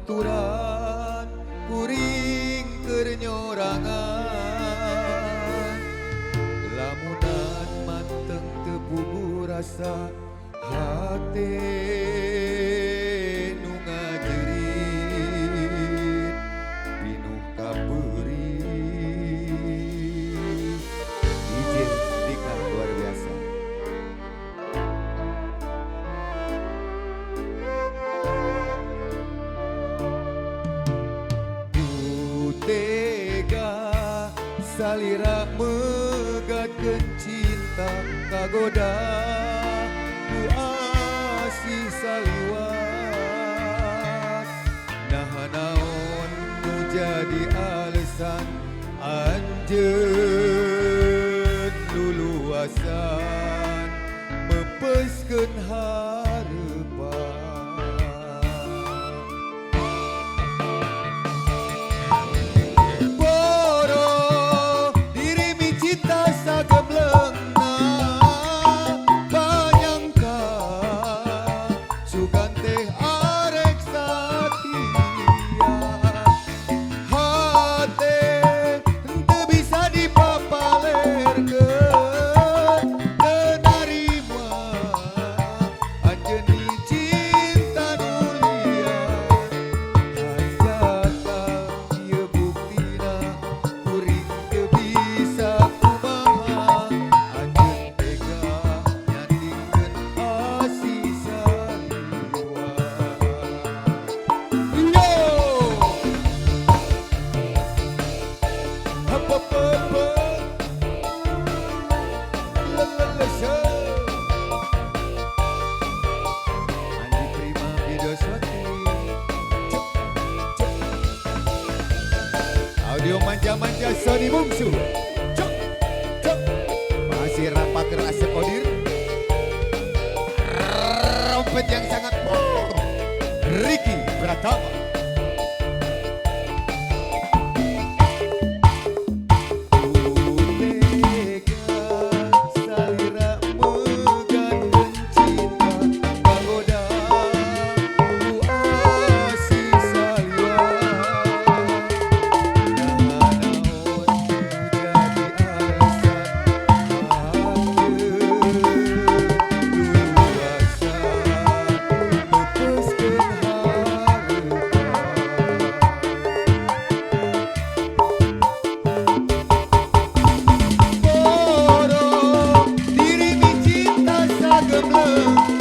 baturan kuring kernyorangan lamunan manteng tepugu rasa hati nu ngajerit pinuh kaperi DJ Dika luar biasa. Tega salira megatkeun cinta kagoda ku asih saliwat nah naon nu jadi alasan anjeun luluasan mepeskeun harepan. Audio manja-manja Sony Bungsu cok, cok. Masih rapat rasa kodir rompet yang sangat Ricky Pratama. Gembleng